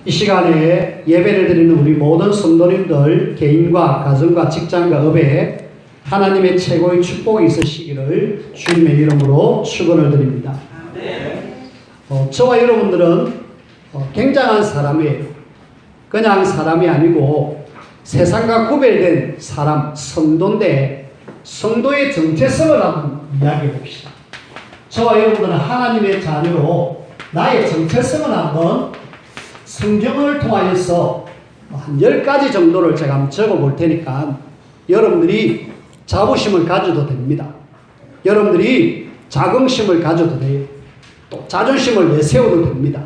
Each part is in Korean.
이 시간에 예배를 드리는 우리 모든 성도님들 개인과 가정과 직장과 업에 하나님의 최고의 축복이 있으시기를 주님의 이름으로 축원을 드립니다. 저와 여러분들은 굉장한 사람이에요. 그냥 사람이 아니고 세상과 구별된 사람, 성도인데 성도의 정체성을 한번 이야기해 봅시다. 저와 여러분들은 하나님의 자녀로 나의 정체성을 한번 성경을 통하여서 한 10가지 정도를 제가 한번 적어 볼 테니까 여러분들이 자부심을 가져도 됩니다. 여러분들이 자긍심을 가져도 돼요. 또 자존심을 내세워도 됩니다.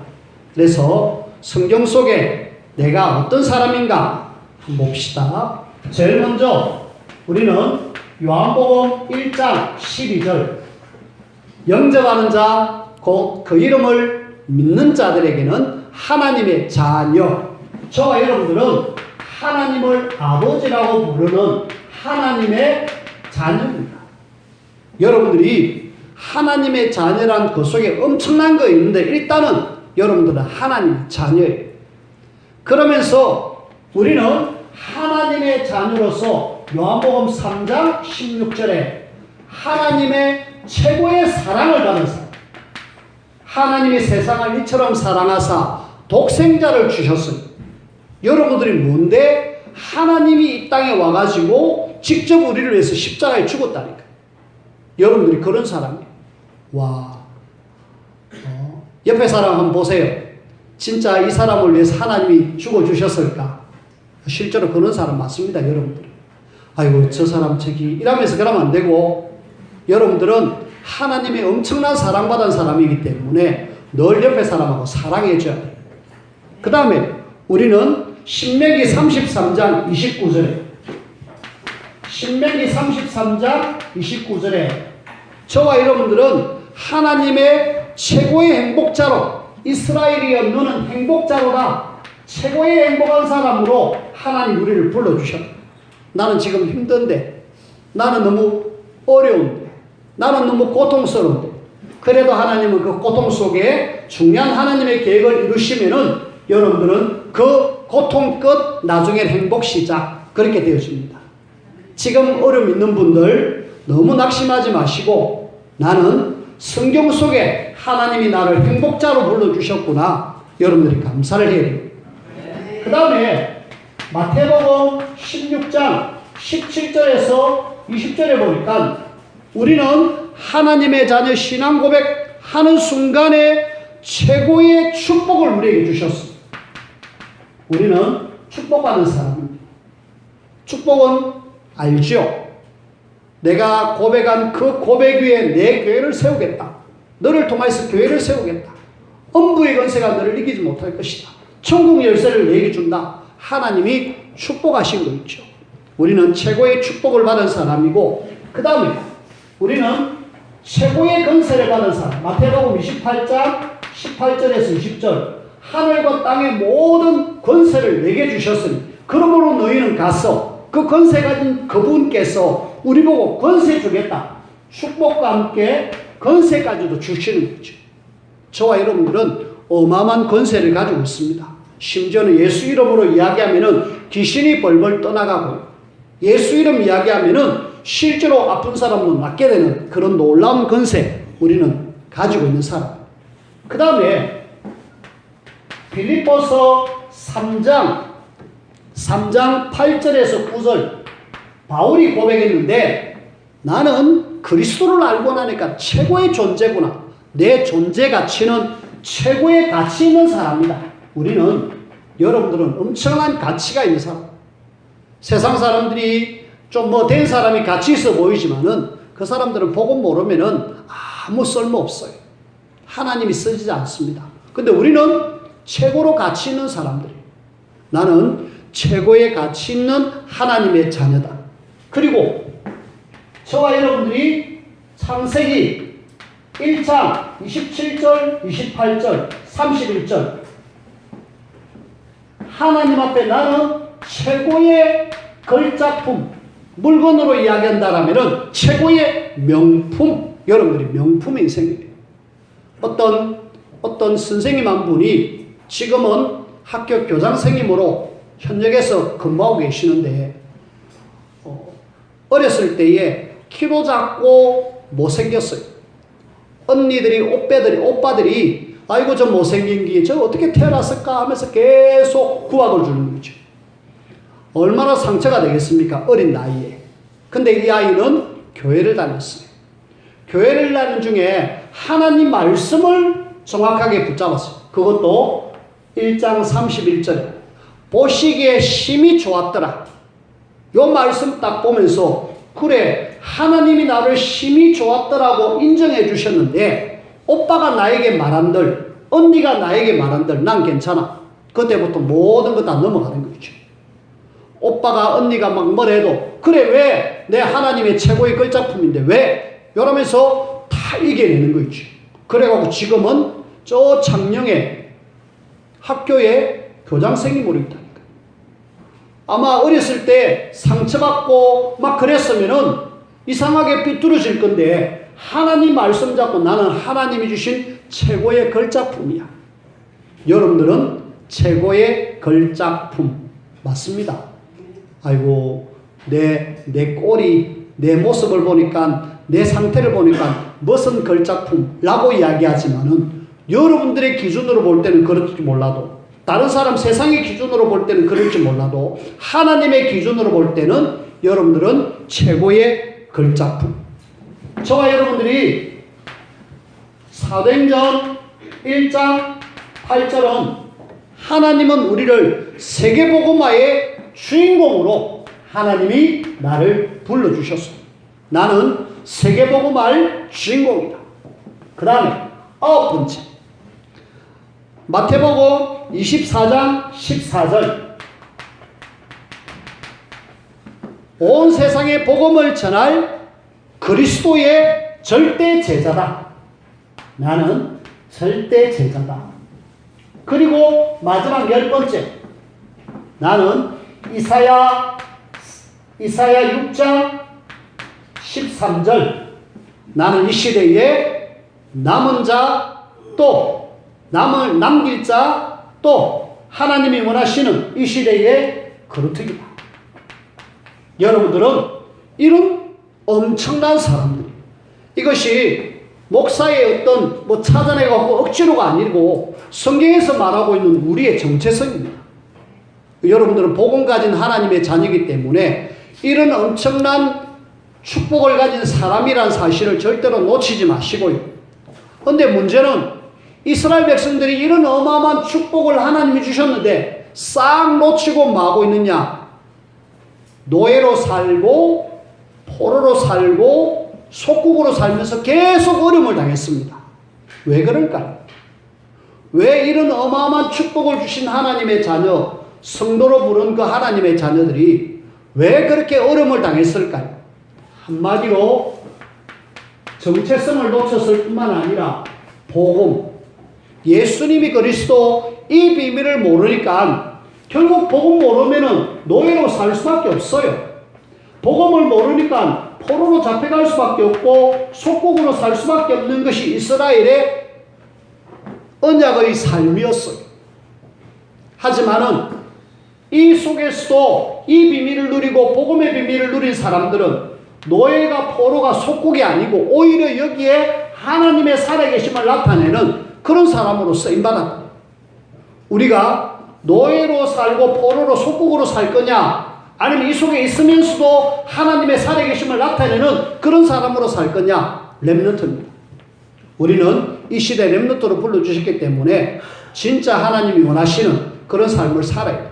그래서 성경 속에 내가 어떤 사람인가 한번 봅시다. 제일 먼저 우리는 요한복음 1장 12절 영접하는 자, 곧 그 이름을 믿는 자들에게는 하나님의 자녀. 저와 여러분들은 하나님을 아버지라고 부르는 하나님의 자녀입니다. 여러분들이 하나님의 자녀란 그 속에 엄청난 거 있는데 일단은 여러분들은 하나님의 자녀예요. 그러면서 우리는 하나님의 자녀로서 요한복음 3장 16절에 하나님의 최고의 사랑을 받은 사람, 하나님이 세상을 이처럼 사랑하사 독생자를 주셨으니 여러분들이 뭔데 하나님이 이 땅에 와가지고 직접 우리를 위해서 십자가에 죽었다니까. 여러분들이 그런 사람이에요. 와, 옆에 사람 한번 보세요. 진짜 이 사람을 위해서 하나님이 죽어주셨을까? 실제로 그런 사람 맞습니다, 여러분들. 아이고, 저 사람 저기 이러면서 그러면 안 되고, 여러분들은 하나님의 엄청난 사랑받은 사람이기 때문에 늘 옆에 사람하고 사랑해줘야 돼요. 그 다음에 우리는 신명기 33장 29절에 신명기 33장 29절에 저와 여러분들은 하나님의 최고의 행복자로 이스라엘이여 너는 행복자로다. 최고의 행복한 사람으로 하나님 우리를 불러주셨다. 나는 지금 힘든데, 나는 너무 어려운데, 나는 너무 고통스러운데, 그래도 하나님은 그 고통 속에 중요한 하나님의 계획을 이루시면은 여러분들은 그 고통 끝 나중에 행복 시작 그렇게 되어집니다. 지금 어려움 있는 분들 너무 낙심하지 마시고 나는 성경 속에 하나님이 나를 행복자로 불러주셨구나. 여러분들이 감사를 해야 돼요. 그 다음에 마태복음 16장 17절에서 20절에 보니까 우리는 하나님의 자녀 신앙 고백하는 순간에 최고의 축복을 우리에게 주셨습니다. 우리는 축복받는 사람입니다. 축복은 알죠? 내가 고백한 그 고백 위에 내 교회를 세우겠다. 너를 통해서 교회를 세우겠다. 엄부의 권세가 너를 이기지 못할 것이다. 천국 열쇠를 내게 준다. 하나님이 축복하신 거 있죠. 우리는 최고의 축복을 받은 사람이고 그 다음에 우리는 최고의 권세를 받은 사람. 마태복음 28장 18절에서 20절 하늘과 땅의 모든 권세를 내게 주셨으니 그러므로 너희는 가서 그 권세 가진 그분께서 우리 보고 권세 주겠다. 축복과 함께 권세까지도 주시는 거죠. 저와 여러분들은 어마어마한 권세를 가지고 있습니다. 심지어는 예수 이름으로 이야기하면은 귀신이 벌벌 떠나가고 예수 이름 이야기하면은 실제로 아픈 사람도 낫게 되는 그런 놀라운 권세 우리는 가지고 있는 사람. 그 다음에 빌립보서 3장 8절에서 9절 바울이 고백했는데 나는 그리스도를 알고 나니까 최고의 존재구나. 내 존재 가치는 최고의 가치 있는 사람이다. 우리는 여러분들은 엄청난 가치가 있는 사람. 세상 사람들이 좀 뭐 된 사람이 가치 있어 보이지만은 그 사람들은 복음 모르면은 아무 쓸모 없어요. 하나님이 쓰지 않습니다. 근데 우리는 최고로 가치 있는 사람들이에요. 나는 최고의 가치 있는 하나님의 자녀다. 그리고 저와 여러분들이 창세기 1장 27절, 28절, 31절 하나님 앞에 나는 최고의 걸작품, 물건으로 이야기한다라면 최고의 명품, 여러분들이 명품의 인생이에요. 어떤 선생님 한 분이 지금은 학교 교장선생님으로 현역에서 근무하고 계시는데 어렸을 때에 키도 작고 못생겼어요. 언니들이 오빠들이 아이고 저 못생긴 게 저 어떻게 태어났을까 하면서 계속 구박을 주는 거죠. 얼마나 상처가 되겠습니까? 어린 나이에. 근데 이 아이는 교회를 다녔어요. 교회를 다니는 중에 하나님 말씀을 정확하게 붙잡았어요. 그것도 1장 31절에 보시기에 심히 좋았더라. 요 말씀 딱 보면서 그래 하나님이 나를 심히 좋았더라고 인정해 주셨는데 오빠가 나에게 말한들 언니가 나에게 말한들 난 괜찮아. 그때부터 모든 거 다 넘어가는 거죠. 오빠가 언니가 막 뭐래도 그래 왜 내 하나님의 최고의 걸작품인데 왜? 이러면서 다 이겨내는 거죠. 그래가지고 지금은 저 창녕에 학교에 교장선생님으로 있다니까. 아마 어렸을 때 상처받고 막 그랬으면은 이상하게 삐뚤어질 건데 하나님 말씀 잡고 나는 하나님이 주신 최고의 걸작품이야. 여러분들은 최고의 걸작품 맞습니다. 아이고 내 꼴이 내 모습을 보니까 내 상태를 보니까 무슨 걸작품라고 이야기하지만은 여러분들의 기준으로 볼 때는 그럴지 몰라도 다른 사람 세상의 기준으로 볼 때는 그럴지 몰라도 하나님의 기준으로 볼 때는 여러분들은 최고의 걸작품. 저와 여러분들이 사도행전 1장 8절은 하나님은 우리를 세계복음화의 주인공으로 하나님이 나를 불러주셨습니다. 나는 세계복음화의 주인공이다. 그 다음에 9번째 마태복음 24장 14절 온 세상에 복음을 전할 그리스도의 절대 제자다. 나는 절대 제자다. 그리고 마지막 10번째 나는 이사야 6장 13절 나는 이 시대에 남은 자 또 남길 자 또 하나님이 원하시는 이 시대의 그루터기다. 여러분들은 이런 엄청난 사람들 이것이 목사의 어떤 찾아내고 억지로가 아니고 성경에서 말하고 있는 우리의 정체성입니다. 여러분들은 복음 가진 하나님의 자녀이기 때문에 이런 엄청난 축복을 가진 사람이란 사실을 절대로 놓치지 마시고요. 그런데 문제는 이스라엘 백성들이 이런 어마어마한 축복을 하나님이 주셨는데 싹 놓치고 뭐하고 있느냐? 노예로 살고 포로로 살고 속국으로 살면서 계속 어려움을 당했습니다. 왜 그럴까요? 왜 이런 어마어마한 축복을 주신 하나님의 자녀, 성도로 부른 그 하나님의 자녀들이 왜 그렇게 어려움을 당했을까요? 한마디로 정체성을 놓쳤을 뿐만 아니라 복음, 예수님이 그리스도 이 비밀을 모르니까 결국 복음 모르면은 노예로 살 수밖에 없어요. 복음을 모르니까 포로로 잡혀갈 수밖에 없고 속국으로 살 수밖에 없는 것이 이스라엘의 언약의 삶이었어요. 하지만은 이 속에서도 이 비밀을 누리고 복음의 비밀을 누린 사람들은 노예가 포로가 속국이 아니고 오히려 여기에 하나님의 살아계심을 나타내는 그런 사람으로 쓰임받았다. 우리가 노예로 살고 포로로 속국으로 살 거냐 아니면 이 속에 있으면서도 하나님의 살아계심을 나타내는 그런 사람으로 살 거냐? 렘넌트입니다. 우리는 이 시대 렘넌트로 불러주셨기 때문에 진짜 하나님이 원하시는 그런 삶을 살아야 돼요.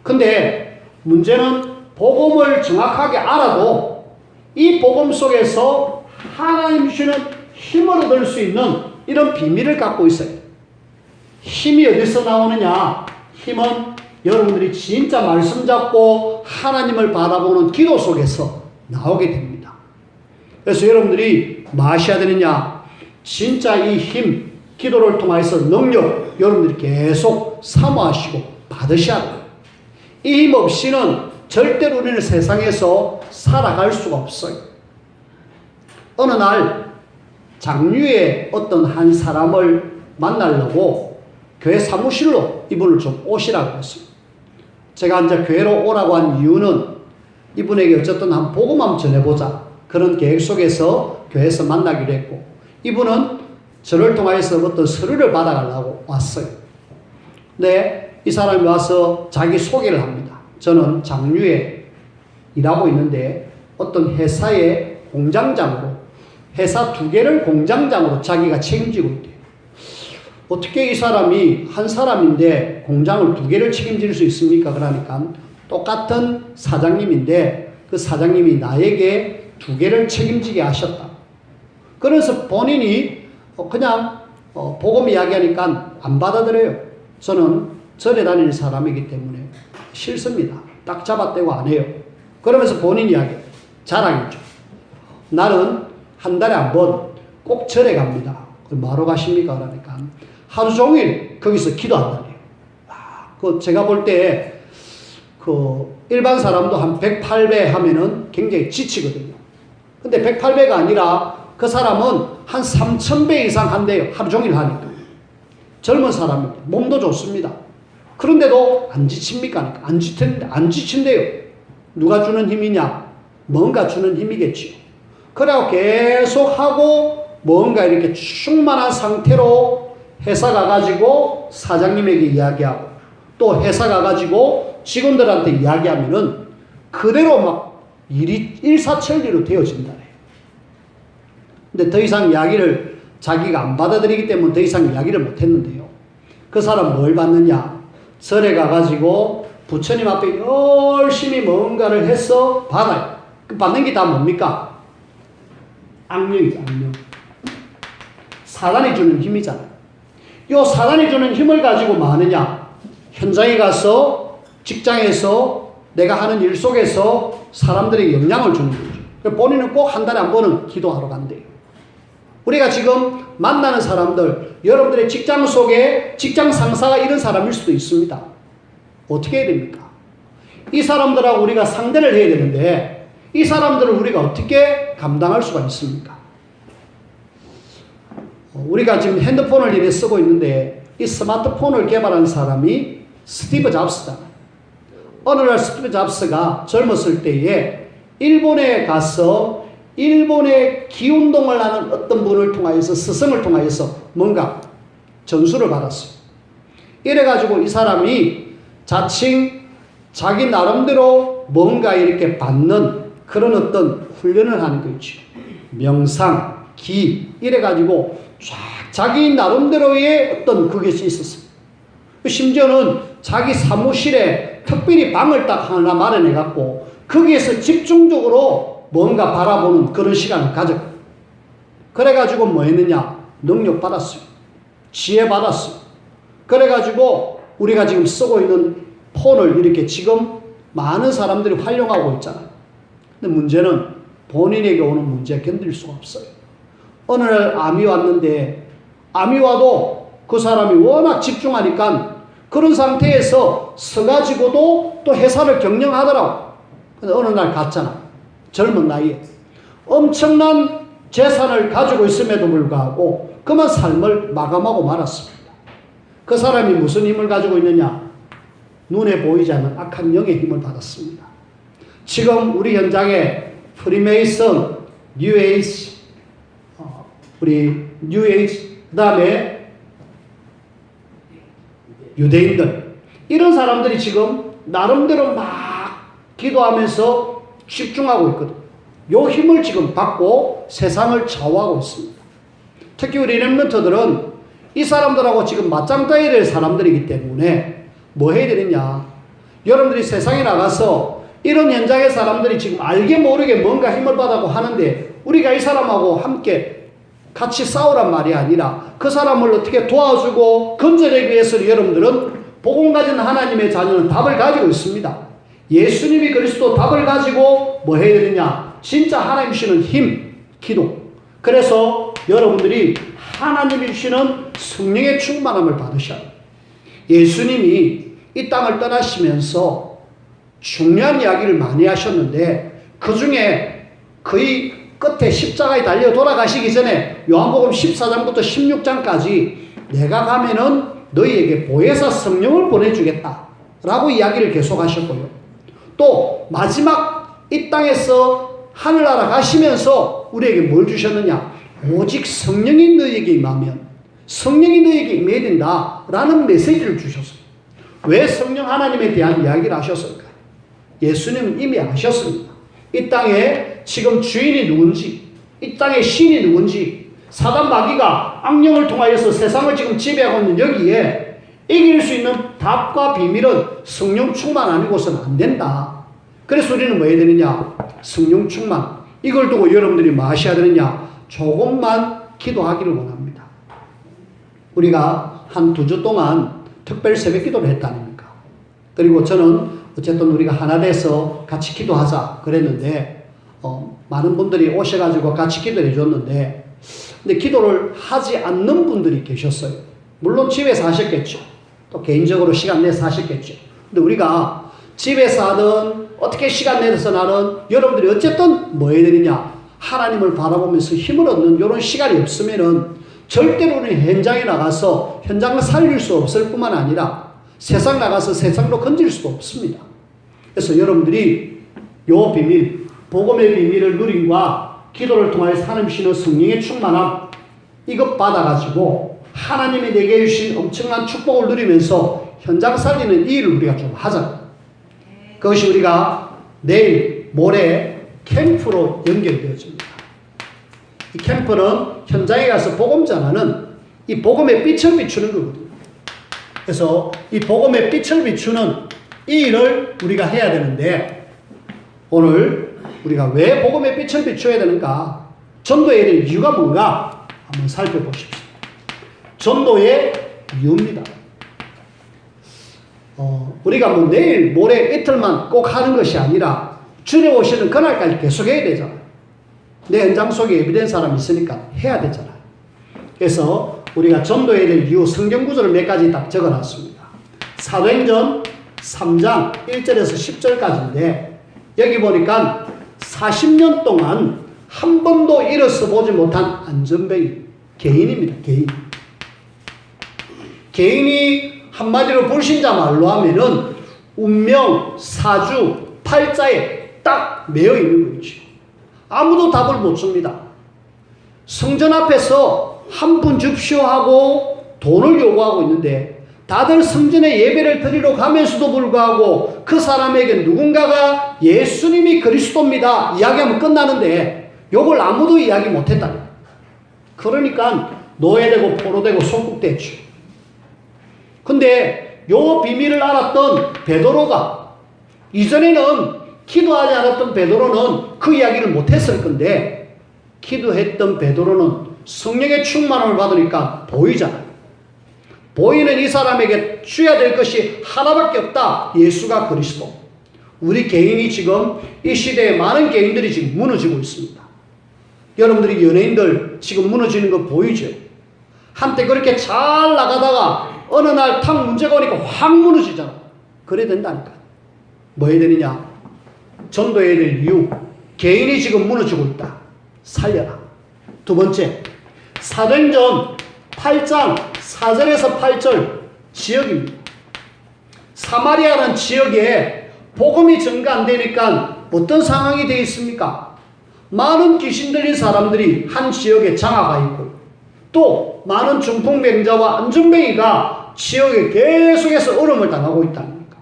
근데 문제는 복음을 정확하게 알아도 이 복음 속에서 하나님 주시는 힘을 얻을 수 있는 이런 비밀을 갖고 있어요. 힘이 어디서 나오느냐? 힘은 여러분들이 진짜 말씀 잡고 하나님을 바라보는 기도 속에서 나오게 됩니다. 그래서 여러분들이 뭐 하셔야 되느냐? 진짜 이 힘, 기도를 통해서 능력 여러분들이 계속 사모하시고 받으셔야 돼요. 이 힘 없이는 절대로 우리는 세상에서 살아갈 수가 없어요. 어느 날 장류의 어떤 한 사람을 만나려고 교회 사무실로 이분을 좀 오시라고 했어요. 제가 이제 교회로 오라고 한 이유는 이분에게 어쨌든 한 복음만 전해보자. 그런 계획 속에서 교회에서 만나기로 했고, 이분은 저를 통해서 어떤 서류를 받아가려고 왔어요. 근데 이 사람이 와서 자기 소개를 합니다. 저는 장류에 일하고 있는데 어떤 회사의 공장장으로, 회사 2개를 공장장으로 자기가 책임지고 있대요. 어떻게 이 사람이 한 사람인데 공장을 2개를 책임질 수 있습니까? 그러니까 똑같은 사장님인데 그 사장님이 나에게 2개를 책임지게 하셨다. 그래서 본인이 그냥 복음 이야기하니까 안 받아들여요. 저는 절에 다니는 사람이기 때문에 싫습니다. 딱 잡아떼고 안 해요. 그러면서 본인 이야기, 자랑이죠. 나는 한 달에 한 번 꼭 절에 갑니다. 뭐하러 가십니까? 그러니까 하루 종일 거기서 기도한다네요. 제가 볼 때 일반 사람도 한 108배 하면은 굉장히 지치거든요. 근데 108배가 아니라 그 사람은 한 3000배 이상 한대요. 하루 종일 하니까. 젊은 사람인데 몸도 좋습니다. 그런데도 안 지칩니까? 안 지친대요. 누가 주는 힘이냐? 뭔가 주는 힘이겠지요. 그래갖고 계속 하고 뭔가 이렇게 충만한 상태로 회사 가가지고 사장님에게 이야기하고 또 회사 가가지고 직원들한테 이야기하면은 그대로 막 일이 일사천리로 되어진다네. 근데 더 이상 이야기를 자기가 안 받아들이기 때문에 더 이상 이야기를 못 했는데요. 그 사람 뭘 받느냐? 절에 가가지고 부처님 앞에 열심히 뭔가를 해서 받아요. 그 받는 게 다 뭡니까? 악령이죠, 악령. 사단이 주는 힘이잖아요. 요 사단이 주는 힘을 가지고 뭐 하느냐? 현장에 가서 직장에서 내가 하는 일 속에서 사람들에게 영향을 주는 거죠. 본인은 꼭 한 달에 한 번은 기도하러 간대요. 우리가 지금 만나는 사람들, 여러분들의 직장 속에 직장 상사가 이런 사람일 수도 있습니다. 어떻게 해야 됩니까? 이 사람들하고 우리가 상대를 해야 되는데 이 사람들을 우리가 어떻게 감당할 수가 있습니까? 우리가 지금 핸드폰을 이렇게 쓰고 있는데 이 스마트폰을 개발한 사람이 스티브 잡스잖아요. 어느 날 스티브 잡스가 젊었을 때에 일본에 가서 일본의 기운동을 하는 어떤 분을 통하여서 스승을 통하여서 뭔가 전수를 받았어요. 이래가지고 이 사람이 자칭 자기 나름대로 뭔가 이렇게 받는 그런 어떤 훈련을 하는 거 있죠. 명상, 기 이래가지고 쫙 자기 나름대로의 어떤 그것이 있었어요. 심지어는 자기 사무실에 특별히 방을 딱 하나 마련해갖고 거기에서 집중적으로 뭔가 바라보는 그런 시간을 가졌고 그래가지고 뭐 했느냐? 능력 받았어요. 지혜 받았어요. 그래가지고 우리가 지금 쓰고 있는 폰을 이렇게 지금 많은 사람들이 활용하고 있잖아요. 근데 문제는 본인에게 오는 문제 견딜 수가 없어요. 어느 날 암이 왔는데 암이 와도 그 사람이 워낙 집중하니까 그런 상태에서 서가지고도 또 회사를 경영하더라고. 근데 어느 날 갔잖아. 젊은 나이에. 엄청난 재산을 가지고 있음에도 불구하고 그만 삶을 마감하고 말았습니다. 그 사람이 무슨 힘을 가지고 있느냐? 눈에 보이지 않는 악한 영의 힘을 받았습니다. 지금 우리 현장에 프리메이슨, 뉴에이지, 우리 뉴에이지, 그 다음에 유대인들, 이런 사람들이 지금 나름대로 막 기도하면서 집중하고 있거든. 요 힘을 지금 받고 세상을 좌우하고 있습니다. 특히 우리 렘넌트들은 이 사람들하고 지금 맞짱 떠야 될 사람들이기 때문에 뭐 해야 되느냐? 여러분들이 세상에 나가서 이런 현장의 사람들이 지금 알게 모르게 뭔가 힘을 받아고 하는데 우리가 이 사람하고 함께 같이 싸우란 말이 아니라 그 사람을 어떻게 도와주고 건져내기 위해서 여러분들은 복음 가진 하나님의 자녀는 답을 가지고 있습니다. 예수님이 그리스도 답을 가지고 뭐 해야 되느냐? 진짜 하나님 주시는 힘, 기도. 그래서 여러분들이 하나님이 주시는 성령의 충만함을 받으셔야 돼요. 예수님이 이 땅을 떠나시면서 중요한 이야기를 많이 하셨는데 그 중에 거의 끝에 십자가에 달려 돌아가시기 전에 요한복음 14장부터 16장까지 내가 가면은 너희에게 보혜사 성령을 보내주겠다 라고 이야기를 계속하셨고요. 또 마지막 이 땅에서 하늘나라 가시면서 우리에게 뭘 주셨느냐? 오직 성령이 너희에게 임하면 성령이 너희에게 임해야 된다라는 메시지를 주셨어요. 왜 성령 하나님에 대한 이야기를 하셨을까요? 예수님은 이미 아셨습니다. 이 땅에 지금 주인이 누군지, 이 땅의 신이 누군지, 사단 마귀가 악령을 통하여서 세상을 지금 지배하고 있는 여기에 이길 수 있는 답과 비밀은 성령 충만 아니고서는 안 된다. 그래서 우리는 뭐 해야 되느냐? 성령 충만. 이걸 두고 여러분들이 뭐 하셔야 되느냐? 조금만 기도하기를 원합니다. 우리가 한 2주 동안 특별 새벽 기도를 했다 아닙니까? 그리고 저는 어쨌든 우리가 하나 돼서 같이 기도하자 그랬는데 많은 분들이 오셔가지고 같이 기도를 해줬는데 근데 기도를 하지 않는 분들이 계셨어요. 물론 집에서 하셨겠죠. 또 개인적으로 시간 내서 하셨겠죠. 근데 우리가 집에서 하든 어떻게 시간 내서 나는 여러분들이 어쨌든 뭐 해야 되느냐? 하나님을 바라보면서 힘을 얻는 이런 시간이 없으면은 절대로 우리는 현장에 나가서 현장을 살릴 수 없을 뿐만 아니라 세상 나가서 세상으로 건질 수도 없습니다. 그래서 여러분들이 요 비밀, 복음의 비밀을 누림과 기도를 통하여 하나님 주시는 성령의 충만함 이것 받아가지고 하나님이 내게 주신 엄청난 축복을 누리면서 현장 살리는 이 일을 우리가 좀 하자. 그것이 우리가 내일 모레 캠프로 연결되어집니다. 이 캠프는 현장에 가서 복음 전하는 이 복음의 빛을 비추는 거거든요. 그래서 이 복음의 빛을 비추는 이 일을 우리가 해야 되는데 오늘 우리가 왜 복음의 빛을 비춰야 되는가? 전도해야 될 이유가 뭔가 한번 살펴보십시오. 전도의 이유입니다. 우리가 뭐 내일 모레 이틀만 꼭 하는 것이 아니라 주님 오시는 그날까지 계속 해야 되잖아요. 내 현장 속에 예비된 사람이 있으니까 해야 되잖아요. 그래서 우리가 전도해야 될 이유 성경 구절을 몇 가지 딱 적어놨습니다. 사도행전 3장 1절에서 10절까지인데 여기 보니까 40년 동안 한 번도 일어서 보지 못한 안전뱅이 개인입니다. 개인이 한마디로 불신자 말로 하면은 운명, 사주, 팔자에 딱 매여 있는 거죠. 아무도 답을 못 줍니다. 성전 앞에서 한 분 줍시오 하고 돈을 요구하고 있는데 다들 성전에 예배를 드리러 가면서도 불구하고 그 사람에게 누군가가 예수님이 그리스도입니다 이야기하면 끝나는데 요걸 아무도 이야기 못했다. 그러니까 노예되고 포로되고 속국됐죠. 근데 요 비밀을 알았던 베드로가 이전에는 기도하지 않았던 베드로는 그 이야기를 못했을 건데 기도했던 베드로는 성령의 충만함을 받으니까 보이잖아요. 보이는 이 사람에게 줘야 될 것이 하나밖에 없다. 예수가 그리스도. 우리 개인이 지금 이 시대에 많은 개인들이 지금 무너지고 있습니다. 여러분들이 연예인들 지금 무너지는 거 보이죠? 한때 그렇게 잘 나가다가 어느 날 탁 문제가 오니까 확 무너지잖아. 그래야 된다니까. 뭐 해야 되느냐? 전도해야 될 이유. 개인이 지금 무너지고 있다. 살려라. 두 번째, 사도행전 8장 4절에서 8절 지역입니다. 사마리아라는 지역에 복음이 전가 안 되니까 어떤 상황이 되어 있습니까? 많은 귀신 들린 사람들이 한 지역에 장화가 있고 또 많은 중풍병자와 안중뱅이가 지역에 계속해서 얼음을 당하고 있답니다.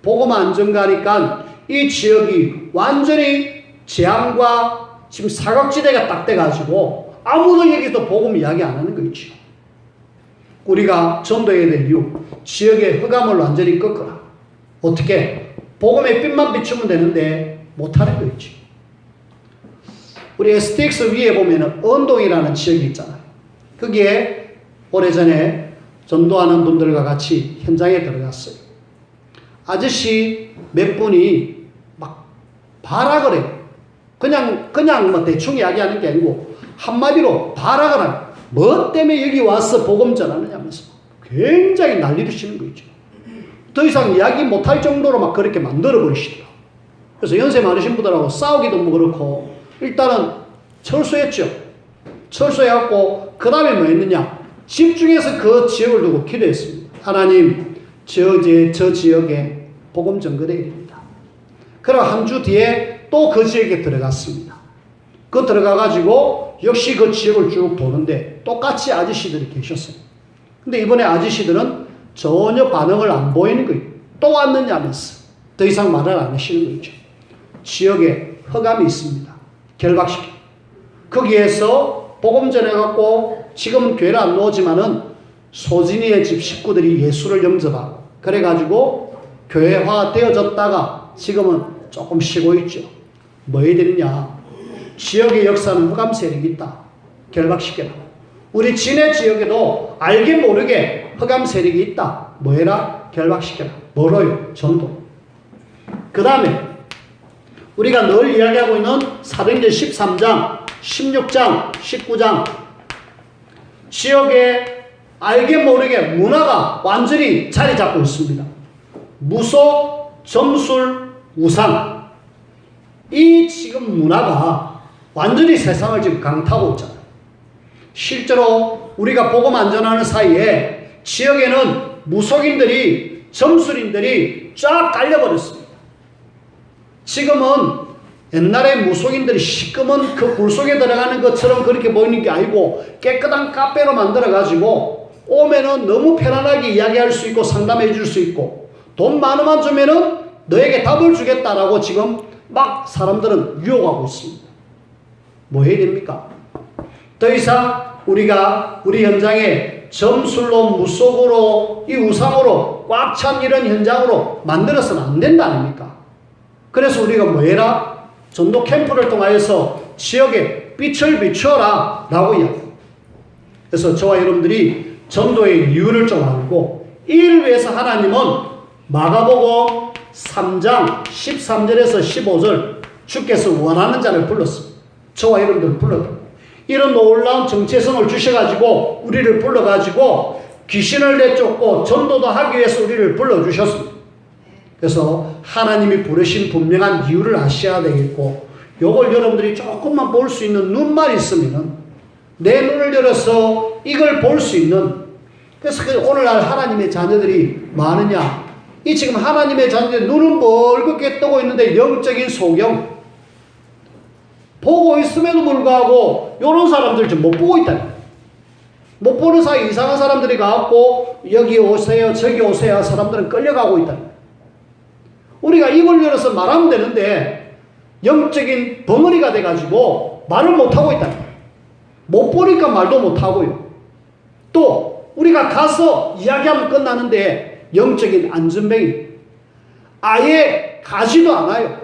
복음 안 전가니까 이 지역이 완전히 재앙과 지금 사각지대가 딱 돼가지고 아무도 여기서 복음 이야기 안 하는 거 있죠. 우리가 전도해야 될 이유, 지역의 흑암을 완전히 꺾어라. 어떻게? 복음의 빛만 비추면 되는데 못하는 거 있죠. 우리 STX 위에 보면은 언동이라는 지역이 있잖아요. 거기에 오래전에 전도하는 분들과 같이 현장에 들어갔어요. 아저씨 몇 분이 막 발악을 해요. 그냥 뭐 대충 이야기하는 게 아니고 한마디로 발악을 하는 뭐 때문에 여기 와서 복음 전하느냐면서 굉장히 난리를 치는 거 있죠. 더 이상 이야기 못할 정도로 막 그렇게 만들어버리시더라고요. 그래서 연세 많으신 분들하고 싸우기도 뭐 그렇고 일단은 철수했죠. 철수해갖고 그 다음에 뭐 했느냐. 집중해서 그 지역을 두고 기도했습니다. 하나님 저 지역에 복음 전거대입니다. 그리고 한 주 뒤에 또 그 지역에 들어갔습니다. 그 들어가가지고 역시 그 지역을 쭉 도는데 똑같이 아저씨들이 계셨어요. 근데 이번에 아저씨들은 전혀 반응을 안 보이는 거예요. 또 왔느냐면서 더 이상 말을 안 하시는 거죠. 지역에 흑암이 있습니다. 결박시켜. 거기에서 복음 전해갖고 지금은 교회를 안 나오지만은 소진이의 집 식구들이 예수를 영접하고 그래가지고 교회화 되어졌다가 지금은 조금 쉬고 있죠. 뭐 해야 되느냐. 지역의 역사는 흑암 세력이 있다. 결박시켜라. 우리 진해 지역에도 알게 모르게 흑암 세력이 있다. 뭐 해라? 결박시켜라. 뭐로요? 전도. 그 다음에 우리가 늘 이야기하고 있는 사도행전 13장, 16장, 19장 지역에 알게 모르게 문화가 완전히 자리 잡고 있습니다. 무속, 점술, 우상 이 지금 문화가 완전히 세상을 지금 강타하고 있잖아요. 실제로 우리가 복음 안전하는 사이에 지역에는 무속인들이 점술인들이 쫙 깔려버렸습니다. 지금은 옛날에 무속인들이 시커먼 그 굴 속에 들어가는 것처럼 그렇게 보이는 게 아니고 깨끗한 카페로 만들어가지고 오면은 너무 편안하게 이야기할 수 있고 상담해 줄 수 있고 돈 많으면 주면은 너에게 답을 주겠다라고 지금 막 사람들은 유혹하고 있습니다. 뭐 해야 됩니까? 더 이상 우리가 우리 현장에 점술로 무속으로 이 우상으로 꽉 찬 이런 현장으로 만들어서는 안 된다 아닙니까? 그래서 우리가 뭐 해라? 전도 캠프를 통하여서 지역에 빛을 비추어라 라고 이야기합니다. 그래서 저와 여러분들이 전도의 이유를 좀 알고 이를 위해서 하나님은 마가복음 3장 13절에서 15절 주께서 원하는 자를 불렀습니다. 저와 여러분들을 불렀다. 이런 놀라운 정체성을 주셔가지고 우리를 불러가지고 귀신을 내쫓고 전도도 하기 위해서 우리를 불러주셨습니다. 그래서 하나님이 부르신 분명한 이유를 아셔야 되겠고 요걸 여러분들이 조금만 볼 수 있는 눈만 있으면은 내 눈을 열어서 이걸 볼 수 있는 그래서 오늘날 하나님의 자녀들이 많으냐 이 지금 하나님의 자녀들 눈은 멀겋게 뜨고 있는데 영적인 소경 보고 있음에도 불구하고 이런 사람들 지금 못 보고 있다. 못 보는 사이 이상한 사람들이 가고 여기 오세요 저기 오세요 사람들은 끌려가고 있다. 우리가 입을 열어서 말하면 되는데 영적인 벙어리가 돼가지고 말을 못하고 있다. 못 보니까 말도 못하고요. 또 우리가 가서 이야기하면 끝나는데 영적인 안전뱅이 아예 가지도 않아요.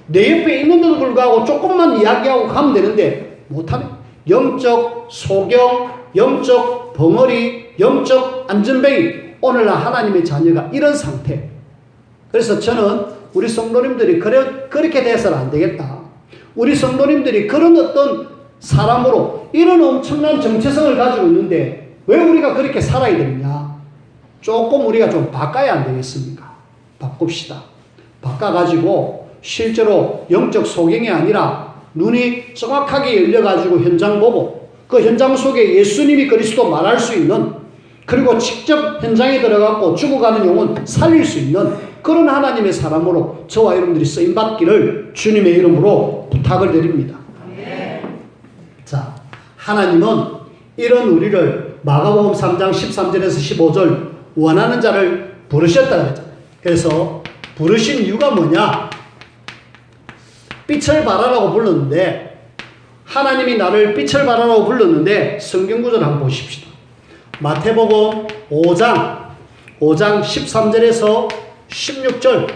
내 옆에 있는데도 불구하고 조금만 이야기하고 가면 되는데 못하네. 영적 소경, 영적 벙어리, 영적 안전뱅이 오늘날 하나님의 자녀가 이런 상태. 그래서 저는 우리 성도님들이 그렇게 돼서는 안 되겠다. 우리 성도님들이 그런 어떤 사람으로 이런 엄청난 정체성을 가지고 있는데 왜 우리가 그렇게 살아야 되느냐. 조금 우리가 좀 바꿔야 안 되겠습니까? 바꿉시다. 바꿔가지고 실제로 영적 소경이 아니라 눈이 정확하게 열려가지고 현장 보고 그 현장 속에 예수님이 그리스도 말할 수 있는 그리고 직접 현장에 들어가고 죽어가는 영혼 살릴 수 있는 그런 하나님의 사람으로 저와 여러분들이 쓰임받기를 주님의 이름으로 부탁을 드립니다. 자, 하나님은 이런 우리를 마가복음 3장 13절에서 15절 원하는 자를 부르셨다 그랬잖아요. 그래서 부르신 이유가 뭐냐? 빛을 발하라고 불렀는데 하나님이 나를 빛을 발하라고 불렀는데 성경 구절 한번 보십시다. 마태복음 5장 13절에서 16절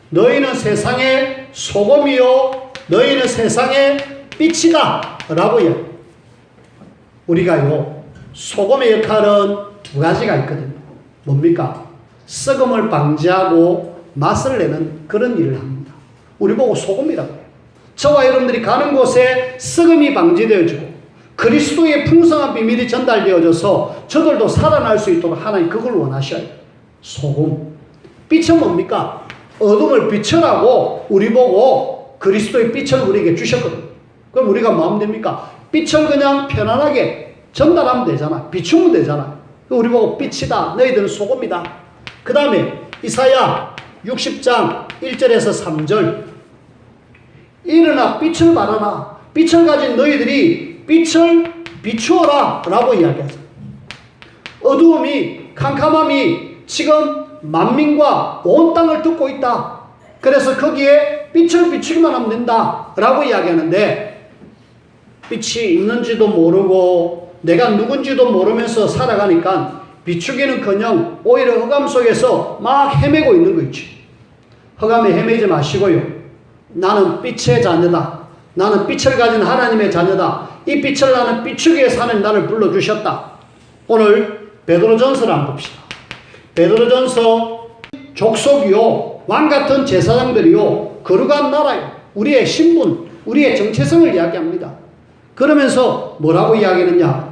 너희는 세상의 소금이요 너희는 세상의 빛이다 라고 이야기해요. 우리가요 소금의 역할은 두 가지가 있거든요. 뭡니까? 썩음을 방지하고 맛을 내는 그런 일을 합니다. 우리 보고 소금이라고 해요. 저와 여러분들이 가는 곳에 썩음이 방지되어지고 그리스도의 풍성한 비밀이 전달되어져서 저들도 살아날 수 있도록 하나님 그걸 원하셔요. 소금. 빛은 뭡니까? 어둠을 비춰라고 우리 보고 그리스도의 빛을 우리에게 주셨거든요. 그럼 우리가 뭐 하면 됩니까? 빛을 그냥 편안하게 전달하면 되잖아. 비추면 되잖아. 우리 보고 빛이다. 너희들은 소금이다. 그 다음에 이사야 60장 1절에서 3절. 일어나 빛을 발하라. 빛을 가진 너희들이 빛을 비추어라 라고 이야기하죠. 어두움이 캄캄함이 지금 만민과 온 땅을 덮고 있다. 그래서 거기에 빛을 비추기만 하면 된다 라고 이야기하는데, 빛이 있는지도 모르고 내가 누군지도 모르면서 살아가니까 비추기는커녕 오히려 흑암 속에서 막 헤매고 있는 거 있지. 흑암에 헤매지 마시고요. 나는 빛의 자녀다. 나는 빛을 가진 하나님의 자녀다. 이 빛을 나는 비추기 위해서 하나님 나를 불러주셨다. 오늘 베드로전서를 한번 봅시다. 베드로전서 족속이요, 왕같은 제사장들이요, 거룩한 나라요, 우리의 신분, 우리의 정체성을 이야기합니다. 그러면서 뭐라고 이야기하느냐?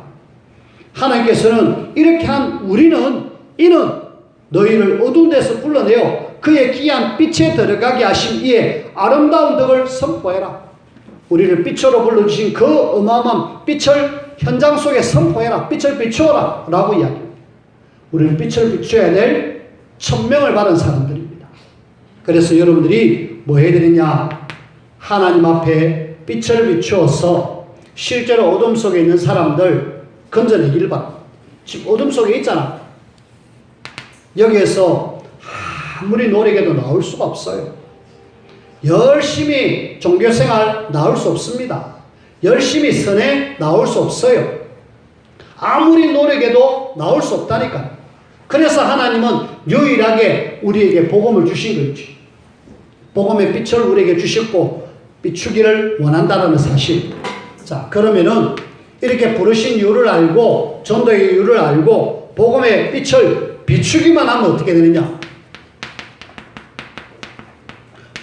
하나님께서는 이렇게 한 이는 너희를 어두운 데서 불러내어 그의 귀한 빛에 들어가게 하신 이의 아름다운 덕을 선포해라. 우리를 빛으로 불러주신 그 어마어마한 빛을 현장 속에 선포해라. 빛을 비추어라 라고 이야기합니다. 우리는 빛을 비추어야 될 천명을 받은 사람들입니다. 그래서 여러분들이 뭐 해야 되느냐? 하나님 앞에 빛을 비추어서 실제로 어둠 속에 있는 사람들 건져내기를 바랍니다. 지금 어둠 속에 있잖아. 여기에서 아무리 노력해도 나올 수가 없어요. 열심히 종교생활 나올 수 없습니다. 열심히 선해 나올 수 없어요. 아무리 노력해도 나올 수 없다니까요. 그래서 하나님은 유일하게 우리에게 복음을 주신 거지. 복음의 빛을 우리에게 주셨고 비추기를 원한다는 사실. 자, 그러면은 이렇게 부르신 이유를 알고 전도의 이유를 알고 복음의 빛을 비추기만 하면 어떻게 되느냐?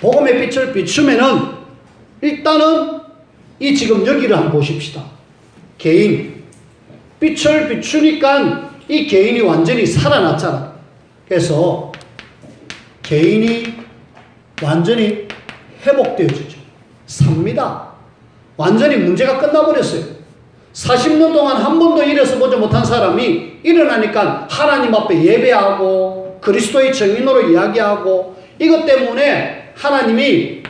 복음의 빛을 비추면은 일단은 이 지금 여기를 한번 보십시다. 개인. 빛을 비추니까 이 개인이 완전히 살아났잖아. 그래서 개인이 완전히 회복되어지죠. 삽니다. 완전히 문제가 끝나버렸어요. 40년 동안 한 번도 일어서 보지 못한 사람이 일어나니까 하나님 앞에 예배하고 그리스도의 증인으로 이야기하고, 이것 때문에 하나님이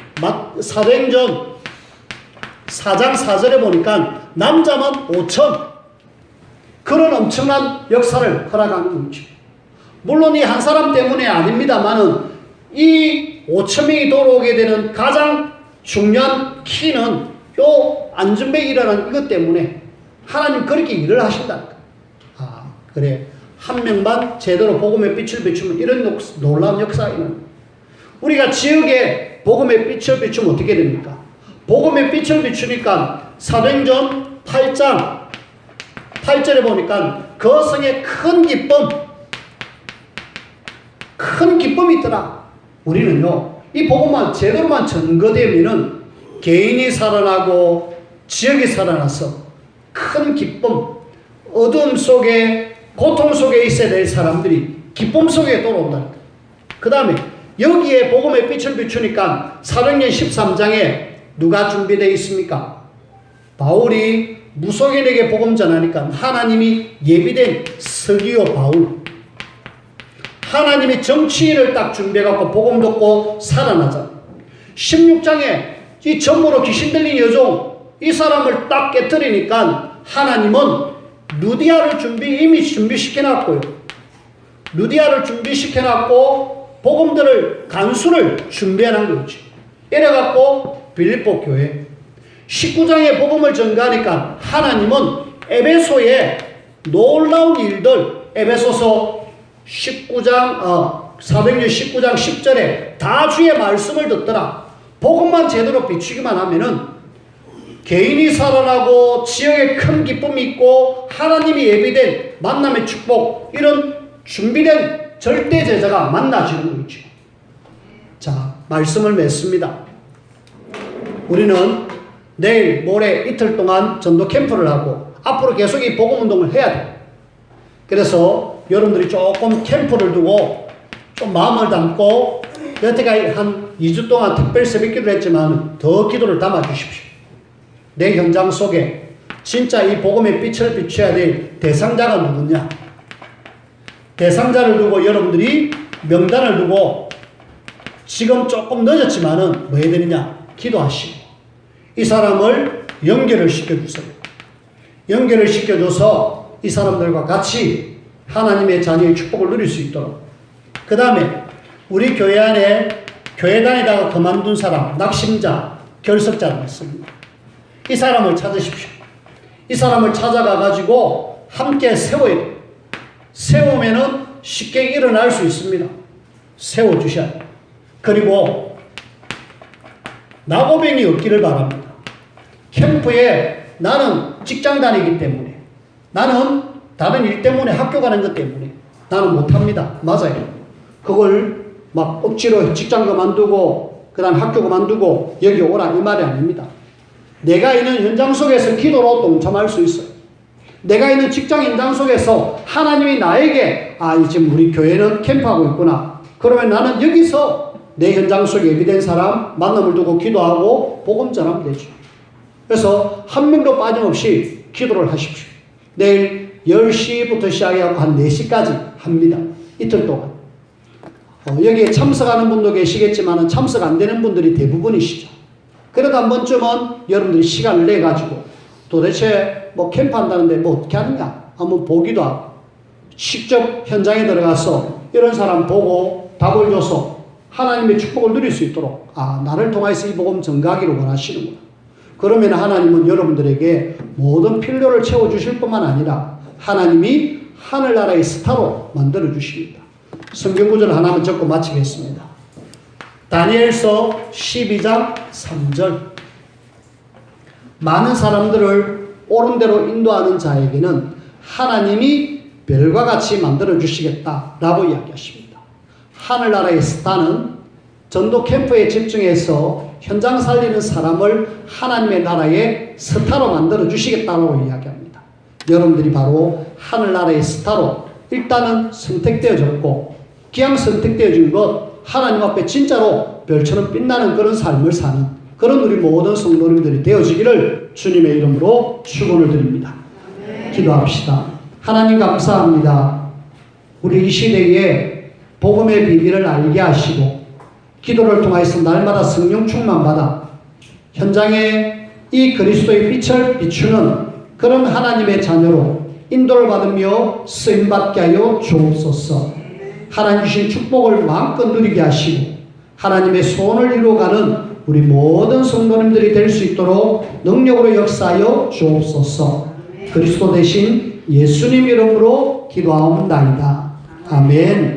사도행전 4장 4절에 보니까 남자만 5천, 그런 엄청난 역사를 허락하는 거죠. 물론 이 한 사람 때문에 아닙니다만은 이 5천 명이 돌아오게 되는 가장 중요한 키는 요 안전벨이 일어난 이것 때문에 하나님 그렇게 일을 하신다니까. 아, 그래. 한 명만 제대로 복음의 빛을 비추면 이런 놀라운 역사가 있는. 우리가 지역에 복음의 빛을 비추면 어떻게 됩니까? 복음의 빛을 비추니까 사도행전 8장 8절에 보니까 그 성에 큰 기쁨이 있더라. 우리는요, 이 복음만 제대로만 전거되면은 개인이 살아나고 지역이 살아나서 큰 기쁨, 어둠 속에 고통 속에 있어야 될 사람들이 기쁨 속에 돌아온다니까. 그 다음에 여기에 복음의 빛을 비추니까 사도행전 13장에 누가 준비되어 있습니까? 바울이 무속인에게 복음 전하니까 하나님이 예비된 서기오 바울, 하나님이 정치인을 딱 준비해갖고 복음 듣고 살아나잖아. 16장에 이 전무로 귀신 들린 여종, 이 사람을 딱 깨뜨리니까 하나님은 루디아를 이미 준비시켜놨고요. 루디아를 준비시켜놨고 복음들을 간수를 준비해놓은 거지. 이래갖고 빌립보 교회 19장에 복음을 전가하니까 하나님은 에베소에 놀라운 일들, 에베소서 19장 사도행전 19장 10절에 다 주의 말씀을 듣더라. 복음만 제대로 비추기만 하면은 개인이 살아나고 지역에 큰 기쁨이 있고 하나님이 예비된 만남의 축복, 이런 준비된 절대 제자가 만나지는 거죠. 자, 말씀을 맺습니다. 우리는 내일 모레 이틀 동안 전도 캠프를 하고 앞으로 계속 이 복음 운동을 해야 돼. 그래서 여러분들이 조금 캠프를 두고 좀 마음을 담고, 여태까지 한 2주 동안 특별 새벽 기도를 했지만 더 기도를 담아 주십시오. 내 현장 속에 진짜 이 복음의 빛을 비춰야 될 대상자가 누구냐? 대상자를 두고 여러분들이 명단을 두고 지금 조금 늦었지만은 뭐 해야 되느냐? 기도하시고 이 사람을 연결을 시켜주세요. 연결을 시켜줘서 이 사람들과 같이 하나님의 자녀의 축복을 누릴 수 있도록. 그 다음에 우리 교회 안에 교회 다니다가 그만둔 사람, 낙심자, 결석자가 있습니다. 이 사람을 찾으십시오. 이 사람을 찾아가 가지고 함께 세워야 돼요. 세우면은 쉽게 일어날 수 있습니다. 세워주셔야 돼요. 그리고 나고병이 없기를 바랍니다. 캠프에 나는 직장 다니기 때문에, 나는 다른 일 때문에 학교 가는 것 때문에 나는 못합니다. 맞아요. 그걸 막 억지로 직장 그만두고 그 다음 학교 그만두고 여기 오라 이 말이 아닙니다. 내가 있는 현장 속에서 기도로 동참할 수 있어요. 내가 있는 직장 현장 속에서 하나님이 나에게 지금 우리 교회는 캠프하고 있구나. 그러면 나는 여기서 내 현장 속에 예비된 사람 만남을 두고 기도하고 복음 전하면 되죠. 그래서 한 명도 빠짐없이 기도를 하십시오. 내일 10시부터 시작해서 한 4시까지 합니다. 이틀 동안. 여기에 참석하는 분도 계시겠지만 참석 안 되는 분들이 대부분이시죠. 그래도 한 번쯤은 여러분들이 시간을 내가지고 도대체 뭐 캠프 한다는데 뭐 어떻게 하느냐 한번 보기도 하고 직접 현장에 들어가서 이런 사람 보고 답을 줘서 하나님의 축복을 누릴 수 있도록 나를 통해서 이 복음 전가하기를 원하시는구나. 그러면 하나님은 여러분들에게 모든 필요를 채워주실 뿐만 아니라 하나님이 하늘나라의 스타로 만들어 주십니다. 성경 구절 하나만 적고 마치겠습니다. 다니엘서 12장 3절. 많은 사람들을 옳은 대로 인도하는 자에게는 하나님이 별과 같이 만들어 주시겠다라고 이야기하십니다. 하늘나라의 스타는 전도 캠프에 집중해서 현장 살리는 사람을 하나님의 나라의 스타로 만들어 주시겠다고 이야기합니다. 여러분들이 바로 하늘나라의 스타로 일단은 선택되어졌고 기왕 선택되어진 것 하나님 앞에 진짜로 별처럼 빛나는 그런 삶을 사는 그런 우리 모든 성도님들이 되어지기를 주님의 이름으로 축원을 드립니다. 기도합시다. 하나님 감사합니다. 우리 이 시대에 복음의 비밀을 알게 하시고 기도를 통해서 날마다 성령 충만받아 현장에 이 그리스도의 빛을 비추는 그런 하나님의 자녀로 인도를 받으며 쓰임받게 하여 주옵소서. 하나님 주신 축복을 마음껏 누리게 하시고 하나님의 소원을 이루어가는 우리 모든 성도님들이 될 수 있도록 능력으로 역사하여 주옵소서. 그리스도 대신 예수님 이름으로 기도하옵나이다. 아멘.